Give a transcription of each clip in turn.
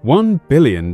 $1 billion.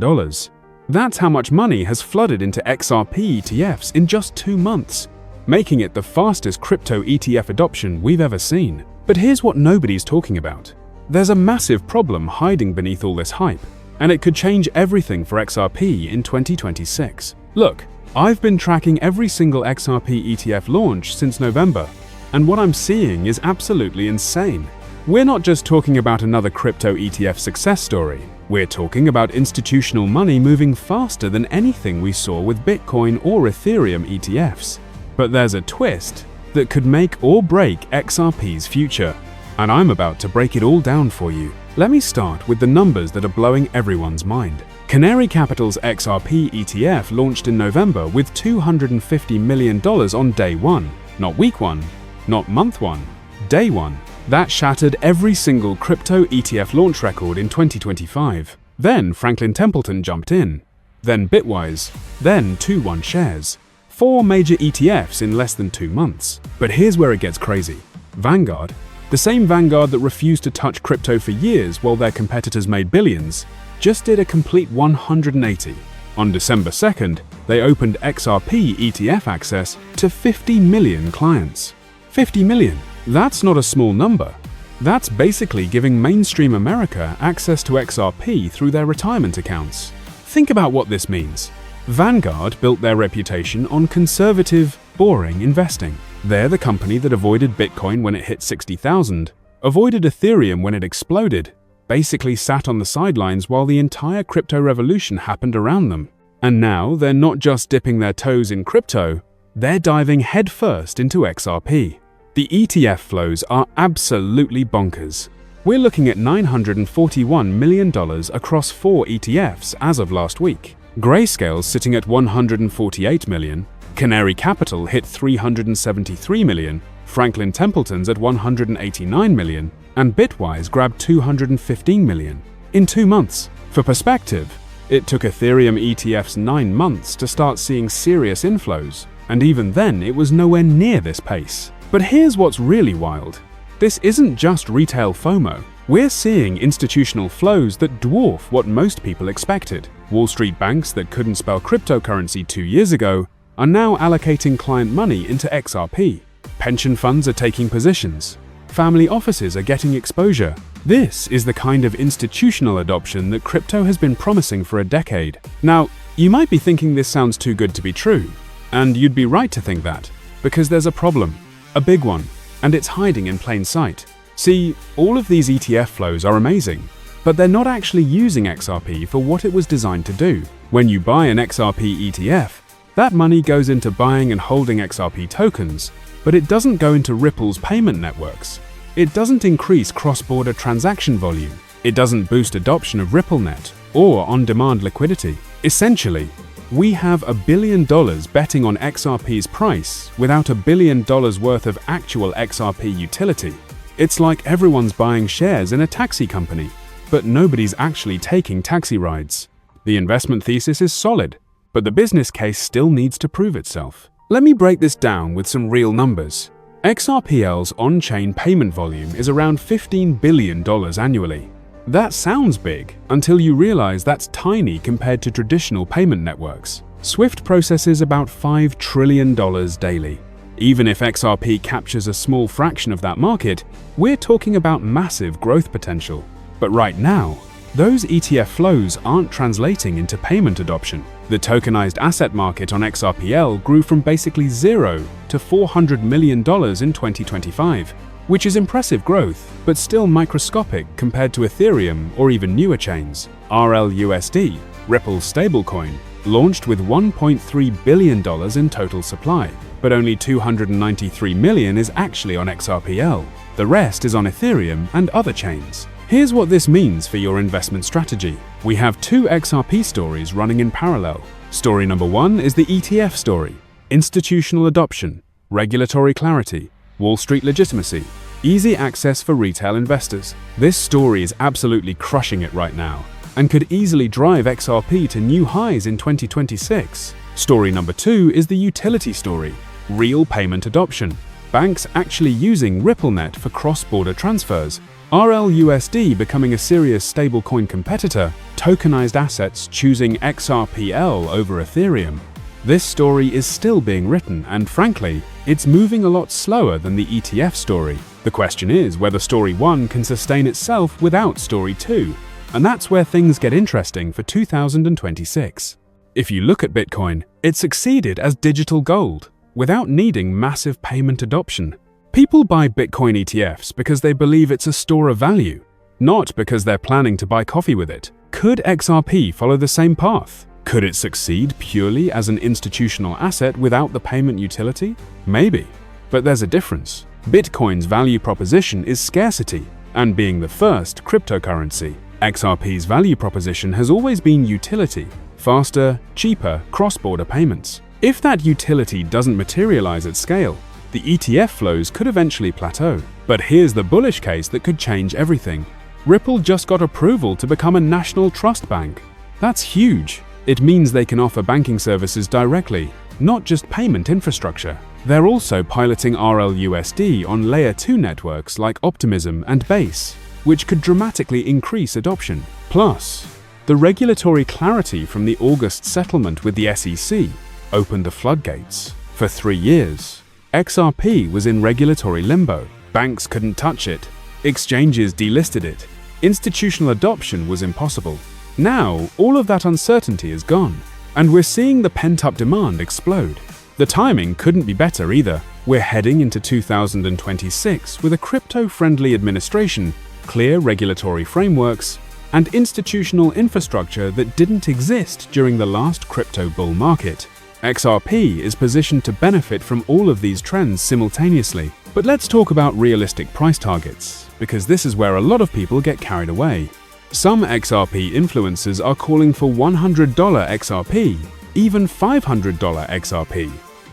That's how much money has flooded into XRP ETFs in just 2 months, making it the fastest crypto ETF adoption we've ever seen. But here's what nobody's talking about. There's a massive problem hiding beneath all this hype, and it could change everything for XRP in 2026. Look, I've been tracking every single XRP ETF launch since November, and what I'm seeing is absolutely insane. We're not just talking about another crypto ETF success story. We're talking about institutional money moving faster than anything we saw with Bitcoin or Ethereum ETFs. But there's a twist that could make or break XRP's future, and I'm about to break it all down for you. Let me start with the numbers that are blowing everyone's mind. Canary Capital's XRP ETF launched in November with $250 million on day one. Not week one, not month one, day one. That shattered every single crypto ETF launch record in 2025. Then Franklin Templeton jumped in. Then Bitwise. Then 2-1 shares. 4 major ETFs in less than 2 months. But here's where it gets crazy. Vanguard, the same Vanguard that refused to touch crypto for years while their competitors made billions, just did a complete 180. On December 2nd, they opened XRP ETF access to 50 million clients. 50 million. That's not a small number. That's basically giving mainstream America access to XRP through their retirement accounts. Think about what this means. Vanguard built their reputation on conservative, boring investing. They're the company that avoided Bitcoin when it hit 60,000, avoided Ethereum when it exploded, basically sat on the sidelines while the entire crypto revolution happened around them. And now they're not just dipping their toes in crypto, they're diving headfirst into XRP. The ETF flows are absolutely bonkers. We're looking at $941 million across 4 ETFs as of last week. Grayscale's sitting at $148 million, Canary Capital hit $373 million, Franklin Templeton's at $189 million, and Bitwise grabbed $215 million. In 2 months. For perspective, it took Ethereum ETFs 9 months to start seeing serious inflows, and even then it was nowhere near this pace. But here's what's really wild. This isn't just retail FOMO. We're seeing institutional flows that dwarf what most people expected. Wall Street banks that couldn't spell cryptocurrency 2 years ago are now allocating client money into XRP. Pension funds are taking positions. Family offices are getting exposure. This is the kind of institutional adoption that crypto has been promising for a decade. Now, you might be thinking this sounds too good to be true, and you'd be right to think that, because there's a problem. A big one, and it's hiding in plain sight. See, all of these ETF flows are amazing, but they're not actually using XRP for what it was designed to do. When you buy an XRP ETF, that money goes into buying and holding XRP tokens, but it doesn't go into Ripple's payment networks. It doesn't increase cross-border transaction volume. It doesn't boost adoption of RippleNet or on-demand liquidity. Essentially, we have $1 billion betting on XRP's price without $1 billion worth of actual XRP utility. It's like everyone's buying shares in a taxi company, but nobody's actually taking taxi rides. The investment thesis is solid, but the business case still needs to prove itself. Let me break this down with some real numbers. XRPL's on-chain payment volume is around $15 billion annually. That sounds big until you realize that's tiny compared to traditional payment networks. Swift processes about $5 trillion daily. Even if XRP captures a small fraction of that market, we're talking about massive growth potential. But right now, those ETF flows aren't translating into payment adoption. The tokenized asset market on XRPL grew from basically zero to $400 million in 2025. Which is impressive growth, but still microscopic compared to Ethereum or even newer chains. RLUSD, Ripple's stablecoin, launched with $1.3 billion in total supply, but only $293 million is actually on XRPL. The rest is on Ethereum and other chains. Here's what this means for your investment strategy. We have 2 XRP stories running in parallel. Story number 1 is the ETF story: institutional adoption, regulatory clarity, Wall Street legitimacy, easy access for retail investors. This story is absolutely crushing it right now and could easily drive XRP to new highs in 2026. Story number 2 is the utility story: real payment adoption. Banks actually using RippleNet for cross-border transfers. RLUSD becoming a serious stablecoin competitor, tokenized assets choosing XRPL over Ethereum. This story is still being written, and frankly, it's moving a lot slower than the ETF story. The question is whether Story 1 can sustain itself without Story 2, and that's where things get interesting for 2026. If you look at Bitcoin, it succeeded as digital gold, without needing massive payment adoption. People buy Bitcoin ETFs because they believe it's a store of value, not because they're planning to buy coffee with it. Could XRP follow the same path? Could it succeed purely as an institutional asset without the payment utility? Maybe. But there's a difference. Bitcoin's value proposition is scarcity and being the first cryptocurrency. XRP's value proposition has always been utility, faster, cheaper, cross-border payments. If that utility doesn't materialize at scale, the ETF flows could eventually plateau. But here's the bullish case that could change everything. Ripple just got approval to become a national trust bank. That's huge. It means they can offer banking services directly, not just payment infrastructure. They're also piloting RLUSD on Layer 2 networks like Optimism and Base, which could dramatically increase adoption. Plus, the regulatory clarity from the August settlement with the SEC opened the floodgates. For 3 years, XRP was in regulatory limbo. Banks couldn't touch it. Exchanges delisted it. Institutional adoption was impossible. Now, all of that uncertainty is gone, and we're seeing the pent-up demand explode. The timing couldn't be better either. We're heading into 2026 with a crypto-friendly administration, clear regulatory frameworks, and institutional infrastructure that didn't exist during the last crypto bull market. XRP is positioned to benefit from all of these trends simultaneously. But let's talk about realistic price targets, because this is where a lot of people get carried away. Some XRP influencers are calling for $100 XRP, even $500 XRP.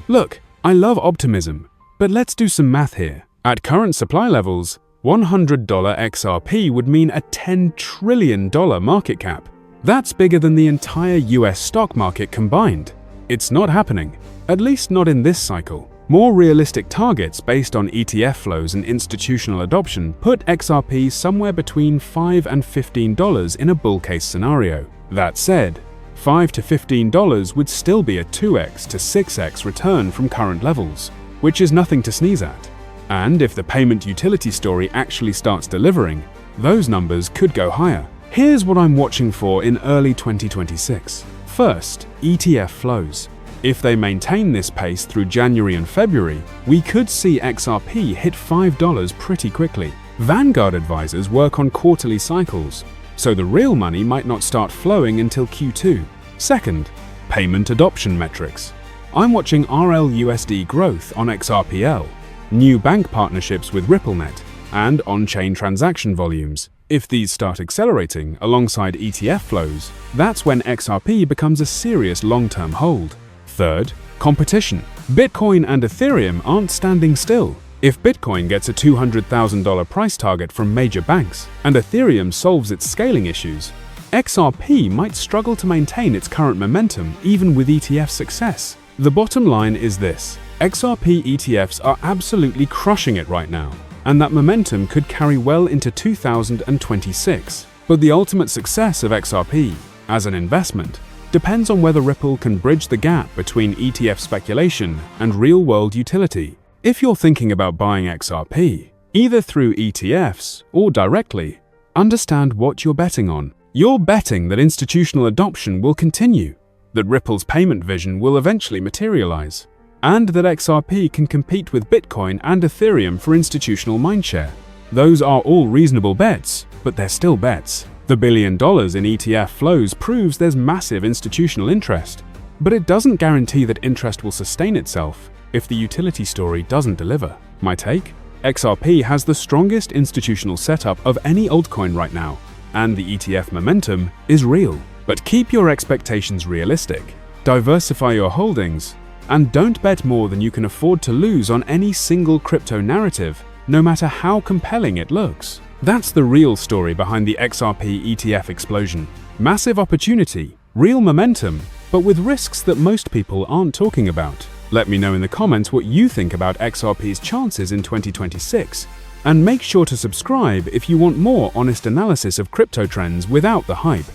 Look, I love optimism, but let's do some math here. At current supply levels, $100 XRP would mean a $10 trillion market cap. That's bigger than the entire US stock market combined. It's not happening, at least not in this cycle. More realistic targets based on ETF flows and institutional adoption put XRP somewhere between $5 and $15 in a bull case scenario. That said, $5 to $15 would still be a 2x to 6x return from current levels, which is nothing to sneeze at. And if the payment utility story actually starts delivering, those numbers could go higher. Here's what I'm watching for in early 2026. First, ETF flows. If they maintain this pace through January and February, we could see XRP hit $5 pretty quickly. Vanguard advisors work on quarterly cycles, so the real money might not start flowing until Q2. Second, payment adoption metrics. I'm watching RLUSD growth on XRPL, new bank partnerships with RippleNet, and on-chain transaction volumes. If these start accelerating alongside ETF flows, that's when XRP becomes a serious long-term hold. Third, competition. Bitcoin and Ethereum aren't standing still. If Bitcoin gets a $200,000 price target from major banks and Ethereum solves its scaling issues, XRP might struggle to maintain its current momentum even with ETF success. The bottom line is this: XRP ETFs are absolutely crushing it right now, and that momentum could carry well into 2026. But the ultimate success of XRP as an investment depends on whether Ripple can bridge the gap between ETF speculation and real-world utility. If you're thinking about buying XRP, either through ETFs or directly, understand what you're betting on. You're betting that institutional adoption will continue, that Ripple's payment vision will eventually materialize, and that XRP can compete with Bitcoin and Ethereum for institutional mindshare. Those are all reasonable bets, but they're still bets. The $1 billion in ETF flows proves there's massive institutional interest, but it doesn't guarantee that interest will sustain itself if the utility story doesn't deliver. My take? XRP has the strongest institutional setup of any altcoin right now, and the ETF momentum is real. But keep your expectations realistic, diversify your holdings, and don't bet more than you can afford to lose on any single crypto narrative, no matter how compelling it looks. That's the real story behind the XRP ETF explosion. Massive opportunity, real momentum, but with risks that most people aren't talking about. Let me know in the comments what you think about XRP's chances in 2026. And make sure to subscribe if you want more honest analysis of crypto trends without the hype.